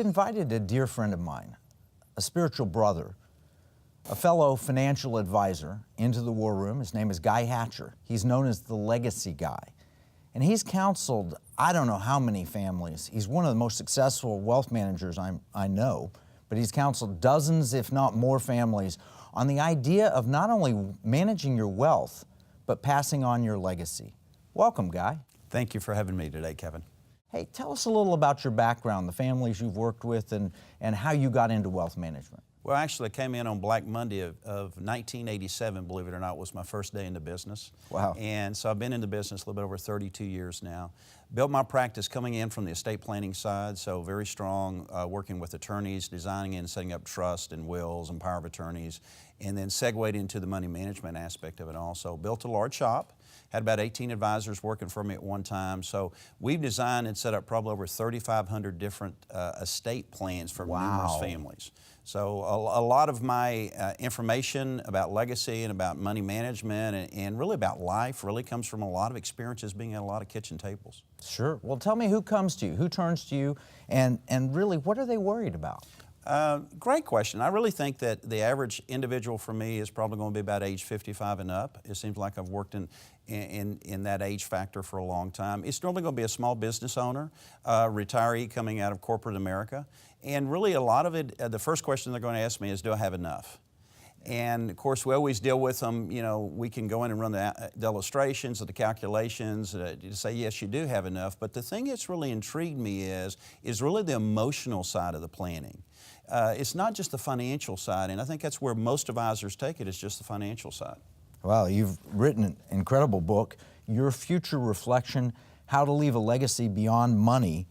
invited a dear friend of mine, a spiritual brother, a fellow financial advisor into the war room. His name is Guy Hatcher. He's known as the Legacy Guy. And he's counseled I don't know how many families. He's one of the most successful wealth managers I know, but he's counseled dozens, if not more, families on the idea of not only managing your wealth, but passing on your legacy. Welcome, Guy. Thank you for having me today, Kevin. Hey, tell us a little about your background, the families you've worked with, and how you got into wealth management. Well, actually, I came in on Black Monday of 1987, believe it or not, was my first day in the business. Wow. And so I've been in the business a little bit over 32 years now. Built my practice coming in from the estate planning side, so very strong, working with attorneys, designing and setting up trust and wills and power of attorneys, and then segued into the money management aspect of it also. Built a large shop. Had about 18 advisors working for me at one time. So we've designed and set up probably over 3,500 different estate plans for numerous families. So a lot of my information about legacy and about money management and really about life really comes from a lot of experiences being at a lot of kitchen tables. Sure. Well, tell me who comes to you, who turns to you, and really what are they worried about? Great question. I really think that the average individual for me is probably going to be about age 55 and up. It seems like I've worked in that age factor for a long time. It's normally going to be a small business owner, retiree coming out of corporate America. And really a lot of it, the first question they're going to ask me is, do I have enough? And of course, we always deal with them, you know, we can go in and run the illustrations or the calculations to say, yes, you do have enough. But the thing that's really intrigued me is really the emotional side of the planning. It's not just the financial side, and I think that's where most advisors take it, is just the financial side. Well, you've written an incredible book, Your Future Reflection, How to Leave a Legacy Beyond Money.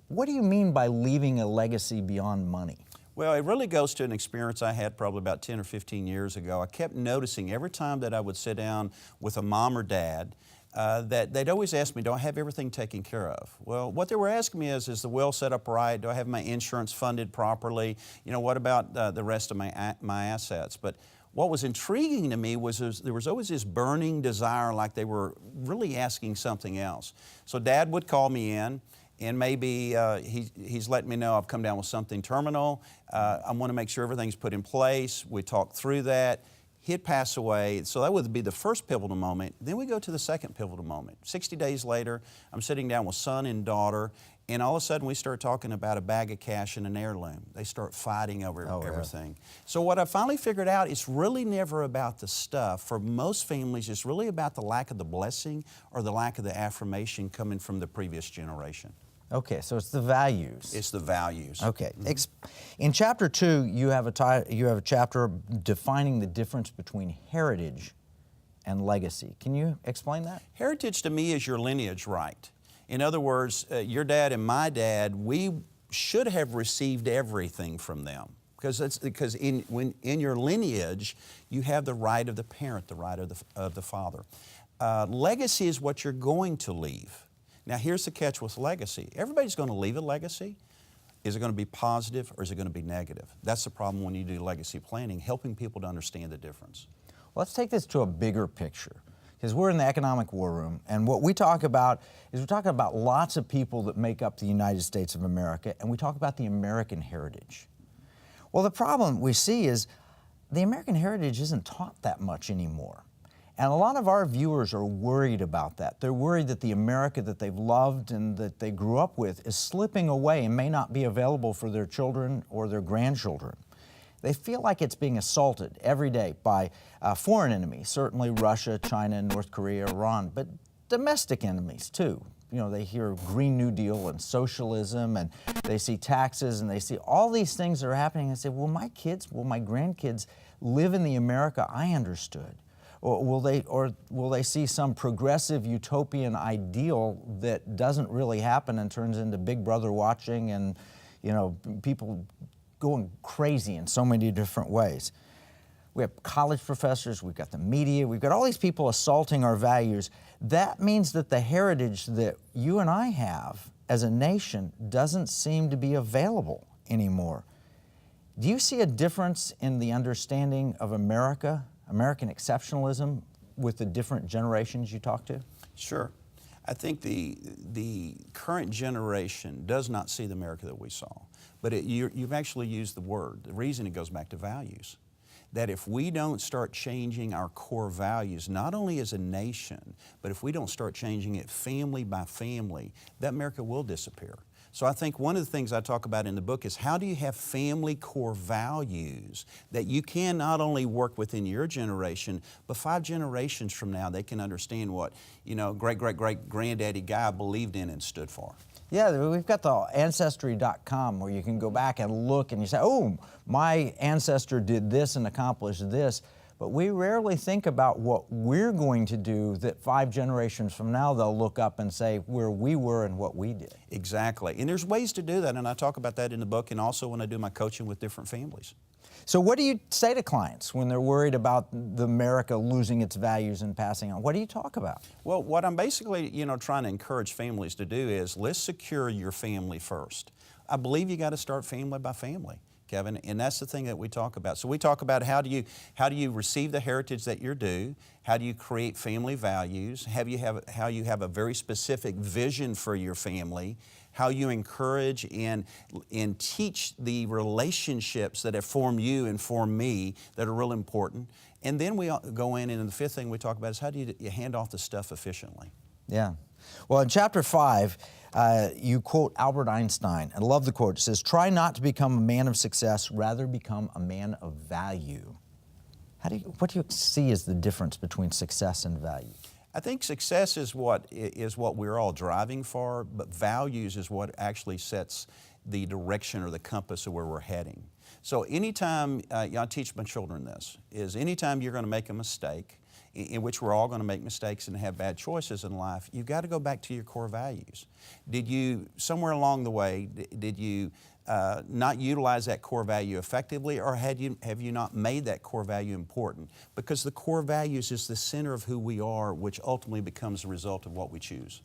What do you mean by leaving a legacy beyond money? Well, it really goes to an experience I had probably about 10 or 15 years ago. I kept noticing every time that I would sit down with a mom or dad, that they'd always ask me, do I have everything taken care of? Well, what they were asking me is the will set up right? Do I have my insurance funded properly? You know, what about the rest of my assets? But what was intriguing to me was there was always this burning desire, like they were really asking something else. So Dad would call me in, and maybe he's letting me know I've come down with something terminal. I want to make sure everything's put in place. We talk through that. He'd pass away, so that would be the first pivotal moment. Then we go to the second pivotal moment. 60 days later, I'm sitting down with son and daughter, and all of a sudden we start talking about a bag of cash and an heirloom. They start fighting over everything. Yeah. So what I finally figured out, it's really never about the stuff. For most families, it's really about the lack of the blessing or the lack of the affirmation coming from the previous generation. Okay, so it's the values. It's the values. Okay. In chapter 2, you have a chapter defining the difference between heritage and legacy. Can you explain that? Heritage to me is your lineage right. In other words, your dad and my dad, we should have received everything from them. Because in your lineage, you have the right of the parent, the right of the father. Legacy is what you're going to leave. Now here's the catch with legacy. Everybody's going to leave a legacy. Is it going to be positive or is it going to be negative? That's the problem when you do legacy planning, helping people to understand the difference. Let's take this to a bigger picture, because we're in the economic war room, and what we talk about is we're talking about lots of people that make up the United States of America, and we talk about the American heritage. Well, the problem we see is the American heritage isn't taught that much anymore. And a lot of our viewers are worried about that. They're worried that the America that they've loved and that they grew up with is slipping away and may not be available for their children or their grandchildren. They feel like it's being assaulted every day by foreign enemies, certainly Russia, China, North Korea, Iran, but domestic enemies too. You know, they hear Green New Deal and socialism, and they see taxes, and they see all these things that are happening, and say, will my kids, will my grandkids live in the America I understood? Or will they see some progressive utopian ideal that doesn't really happen and turns into Big Brother watching and, you know, people going crazy in so many different ways? We have college professors, we've got the media, we've got all these people assaulting our values. That means that the heritage that you and I have as a nation doesn't seem to be available anymore. Do you see a difference in the understanding of American exceptionalism with the different generations you talk to? Sure. I think the current generation does not see the America that we saw. But you've actually used the word. The reason it goes back to values. That if we don't start changing our core values, not only as a nation, but if we don't start changing it family by family, that America will disappear. So I think one of the things I talk about in the book is how do you have family core values that you can not only work within your generation, but 5 generations from now they can understand what, great-great-great-granddaddy Guy believed in and stood for. Yeah, we've got the Ancestry.com where you can go back and look and you say, oh, my ancestor did this and accomplished this. But we rarely think about what we're going to do that 5 generations from now they'll look up and say where we were and what we did. Exactly. And there's ways to do that, and I talk about that in the book and also when I do my coaching with different families. So what do you say to clients when they're worried about the America losing its values and passing on? What do you talk about? Well, what I'm basically, trying to encourage families to do is let's secure your family first. I believe you got to start family by family, Kevin, and that's the thing that we talk about. So we talk about how do you receive the heritage that you're due? How do you create family values? How you have a very specific vision for your family? How you encourage and teach the relationships that have formed you and formed me that are real important. And then we go in, and the 5th thing we talk about is how do you hand off the stuff efficiently? Yeah. Well, in chapter 5, you quote Albert Einstein. I love the quote. It says, "Try not to become a man of success, rather become a man of value." What do you see as the difference between success and value? I think success is what we're all driving for, but values is what actually sets the direction or the compass of where we're heading. So anytime, I teach my children this, is anytime you're going to make a mistake, in which we're all going to make mistakes and have bad choices in life, you've got to go back to your core values. Did you, somewhere along the way, did you not utilize that core value effectively, or have you not made that core value important? Because the core values is the center of who we are, which ultimately becomes the result of what we choose.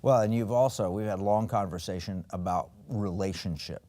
Well, and we've had a long conversation about relationship.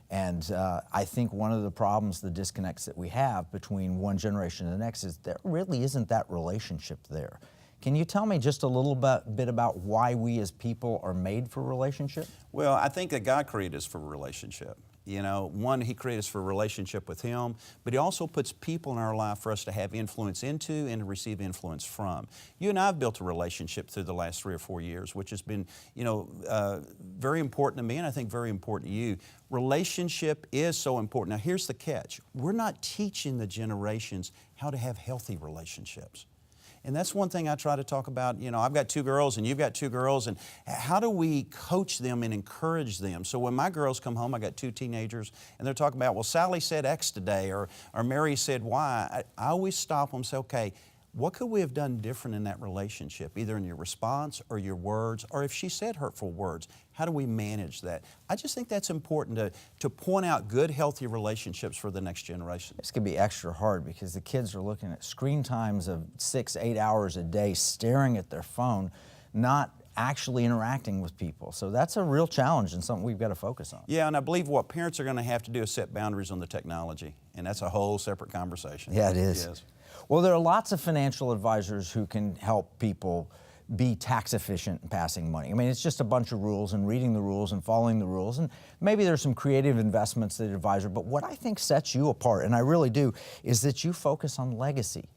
And I think one of the problems, the disconnects that we have between one generation and the next is there really isn't that relationship there. Can you tell me just a little bit about why we as people are made for relationship? Well, I think that God created us for a relationship. One, He created us for a relationship with Him, but He also puts people in our life for us to have influence into and to receive influence from. You and I have built a relationship through the last 3 or 4 years, which has been, very important to me and I think very important to you. Relationship is so important. Now, here's the catch. We're not teaching the generations how to have healthy relationships. And that's one thing I try to talk about. I've got 2 girls and you've got 2 girls, and how do we coach them and encourage them? So when my girls come home, I got 2 teenagers, and they're talking about, well, Sally said X today, or Mary said Y. I always stop them and say, okay, what could we have done different in that relationship, either in your response or your words, or if she said hurtful words, how do we manage that? I just think that's important to point out good, healthy relationships for the next generation. This could be extra hard because the kids are looking at screen times of 6-8 hours a day, staring at their phone, not actually interacting with people. So that's a real challenge and something we've got to focus on. Yeah, and I believe what parents are going to have to do is set boundaries on the technology, and that's a whole separate conversation. Yeah, it is. Yes. Well, there are lots of financial advisors who can help people be tax efficient in passing money. I mean, it's just a bunch of rules and reading the rules and following the rules, and maybe there's some creative investments that advisor, but what I think sets you apart, and I really do, is that you focus on legacy.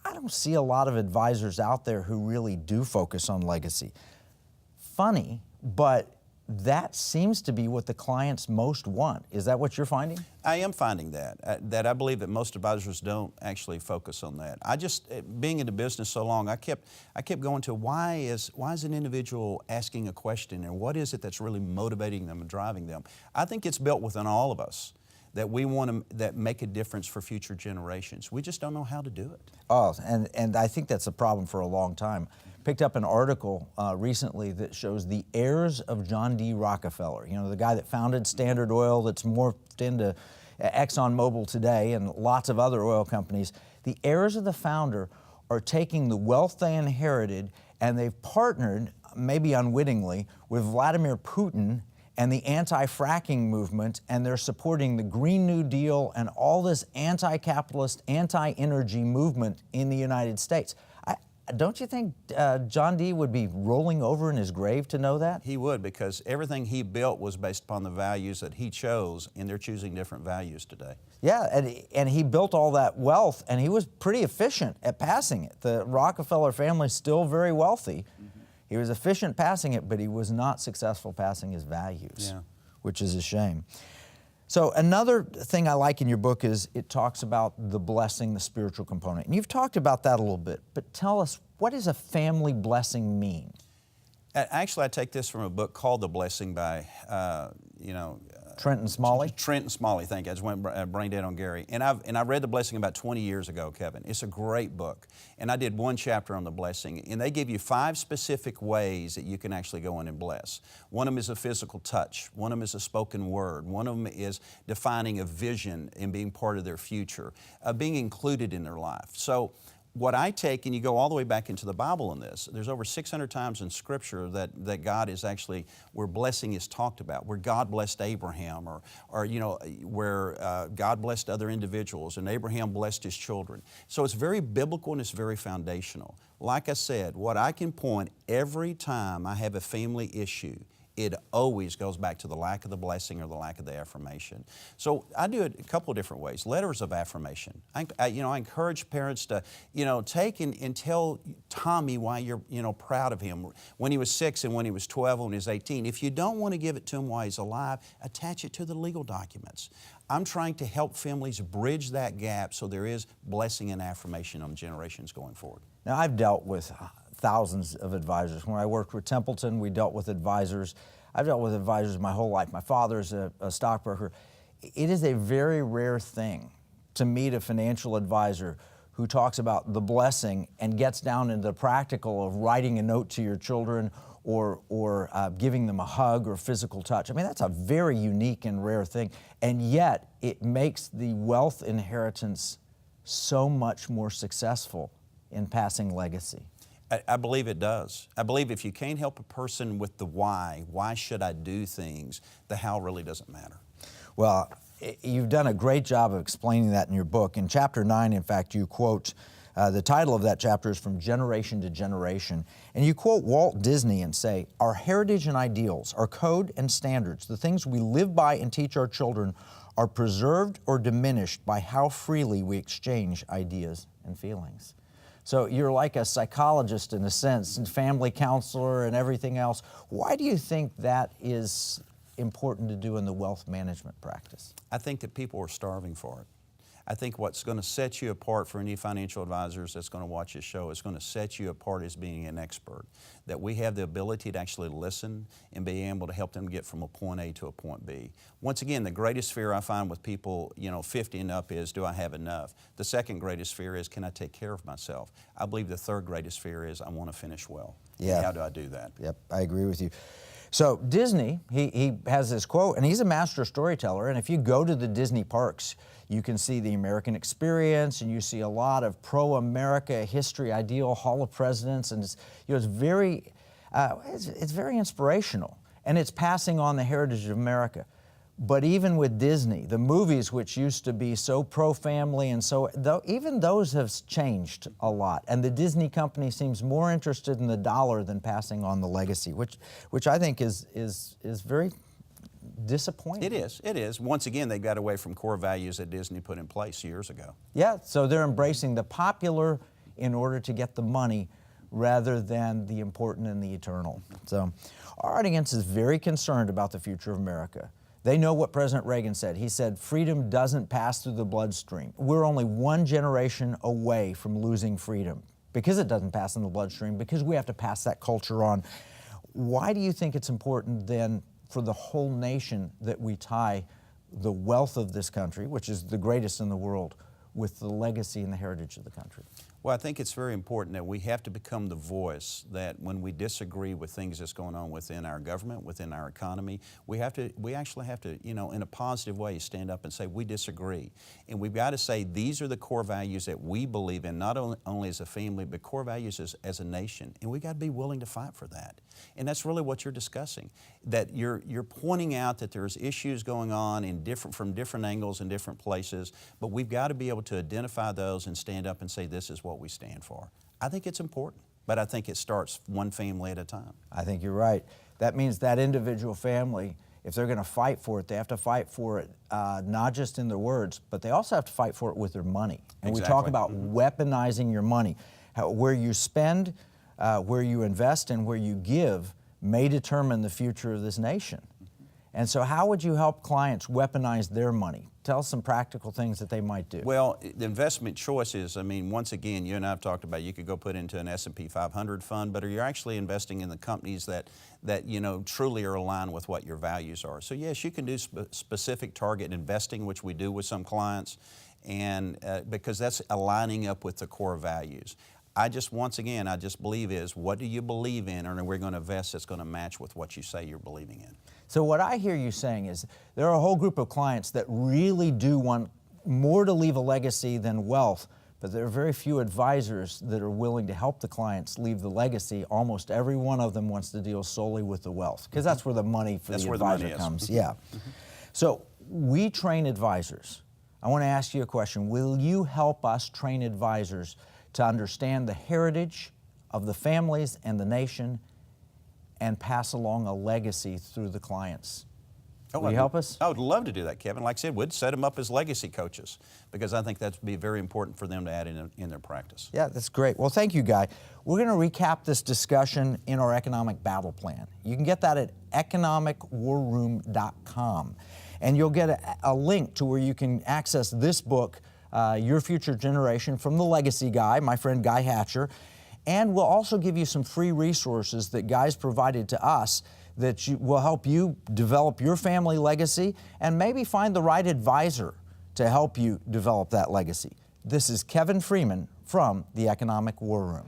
I don't see a lot of advisors out there who really do focus on legacy. Funny, but that seems to be what the clients most want. Is that what you're finding? I am finding that I believe that most advisors don't actually focus on that. I just, being in the business so long, I kept going to why is an individual asking a question, and what is it that's really motivating them and driving them? I think it's built within all of us that we want to make a difference for future generations. We just don't know how to do it. Oh, and I think that's a problem for a long time. Picked up an article recently that shows the heirs of John D. Rockefeller, the guy that founded Standard Oil, that's morphed into ExxonMobil today and lots of other oil companies. The heirs of the founder are taking the wealth they inherited and they've partnered, maybe unwittingly, with Vladimir Putin and the anti-fracking movement, and they're supporting the Green New Deal and all this anti-capitalist, anti-energy movement in the United States. don't you think John D. would be rolling over in his grave to know that? He would, because everything he built was based upon the values that he chose, and they're choosing different values today. Yeah, and he built all that wealth, and he was pretty efficient at passing it. The Rockefeller family is still very wealthy. He was efficient passing it, but he was not successful passing his values, which is a shame. So another thing I like in your book is it talks about the blessing, the spiritual component. And you've talked about that a little bit, but tell us, what does a family blessing mean? Actually, I take this from a book called The Blessing by, Trenton Smalley? Trenton Smalley, thank you. I just went brain dead on Gary. And I read The Blessing about 20 years ago, Kevin. It's a great book. And I did one chapter on the blessing. And they give you 5 specific ways that you can actually go in and bless. One of them is a physical touch. One of them is a spoken word. One of them is defining a vision and being part of their future, being included in their life. So what I take, and you go all the way back into the Bible in this, there's over 600 times in Scripture that God is actually, where blessing is talked about, where God blessed Abraham, or where God blessed other individuals, and Abraham blessed his children. So it's very biblical and it's very foundational. Like I said, what I can point every time I have a family issue, it always goes back to the lack of the blessing or the lack of the affirmation. So I do it a couple of different ways. Letters of affirmation. I encourage parents to, take and tell Tommy why you're, proud of him. When he was 6 and when he was 12 and when he was 18. If you don't want to give it to him while he's alive, attach it to the legal documents. I'm trying to help families bridge that gap so there is blessing and affirmation on generations going forward. Now, I've dealt with thousands of advisors. When I worked with Templeton, we dealt with advisors. I've dealt with advisors my whole life. My father's a stockbroker. It is a very rare thing to meet a financial advisor who talks about the blessing and gets down into the practical of writing a note to your children or giving them a hug or physical touch. I mean, that's a very unique and rare thing. And yet, it makes the wealth inheritance so much more successful in passing legacy. I believe it does. I believe if you can't help a person with the why should I do things, the how really doesn't matter. Well, you've done a great job of explaining that in your book. In chapter 9, in fact, you quote, the title of that chapter is From Generation to Generation, and you quote Walt Disney and say, "Our heritage and ideals, our code and standards, the things we live by and teach our children are preserved or diminished by how freely we exchange ideas and feelings." So you're like a psychologist in a sense, and family counselor and everything else. Why do you think that is important to do in the wealth management practice? I think that people are starving for it. I think what's going to set you apart for any financial advisors that's going to watch this show is going to set you apart as being an expert. That we have the ability to actually listen and be able to help them get from a point A to a point B. Once again, the greatest fear I find with people, 50 and up is, do I have enough? The second greatest fear is, can I take care of myself? I believe the third greatest fear is, I want to finish well. Yeah. And how do I do that? Yep, I agree with you. So Disney, he has this quote, and he's a master storyteller, and if you go to the Disney parks, you can see the American experience, and you see a lot of pro-America history, ideal Hall of Presidents, and it's very inspirational, and it's passing on the heritage of America. But even with Disney, the movies which used to be so pro-family and so, even those have changed a lot. And the Disney company seems more interested in the dollar than passing on the legacy, which I think is very disappointing. It is. Once again, they got away from core values that Disney put in place years ago. Yeah, so they're embracing the popular in order to get the money rather than the important and the eternal. So our audience is very concerned about the future of America. They know what President Reagan said. He said, freedom doesn't pass through the bloodstream. We're only one generation away from losing freedom because it doesn't pass in the bloodstream, because we have to pass that culture on. Why do you think it's important then for the whole nation that we tie the wealth of this country, which is the greatest in the world, with the legacy and the heritage of the country? Well, I think it's very important that we have to become the voice that when we disagree with things that's going on within our government, within our economy, we actually have to, in a positive way, stand up and say, we disagree. And we've got to say, these are the core values that we believe in, not only as a family, but core values as a nation. And we've got to be willing to fight for that. And that's really what you're discussing, that you're pointing out that there's issues going on from different angles and different places, but we've got to be able to identify those and stand up and say, this is what what we stand for. I think it's important, but I think it starts one family at a time. I think you're right. That means that individual family, if they're going to fight for it, they have to fight for it not just in their words, but they also have to fight for it with their money. And we talk about weaponizing your money. Where you spend, where you invest, and where you give may determine the future of this nation. And so how would you help clients weaponize their money? Tell us some practical things that they might do. Well, the investment choices, I mean, once again, you and I have talked about you could go put into an S&P 500 fund, but are you actually investing in the companies that you know truly are aligned with what your values are? So yes, you can do specific target investing, which we do with some clients, and because that's aligning up with the core values. Once again, I just believe is, what do you believe in, and we're going to invest that's going to match with what you say you're believing in. So what I hear you saying is there are a whole group of clients that really do want more to leave a legacy than wealth, but there are very few advisors that are willing to help the clients leave the legacy. Almost every one of them wants to deal solely with the wealth, because that's where the money for the advisor comes. Yeah. So we train advisors. I want to ask you a question. Will you help us train advisors to understand the heritage of the families and the nation and pass along a legacy through the clients? Will you help us? I would love to do that, Kevin. Like I said, we'd set them up as legacy coaches, because I think that would be very important for them to add in their practice. Yeah, that's great. Well, thank you, Guy. We're going to recap this discussion in our economic battle plan. You can get that at economicwarroom.com. And you'll get a link to where you can access this book, Your Future Generation, from the Legacy Guy, my friend Guy Hatcher. And we'll also give you some free resources that Guy's provided to us that will help you develop your family legacy and maybe find the right advisor to help you develop that legacy. This is Kevin Freeman from the Economic War Room.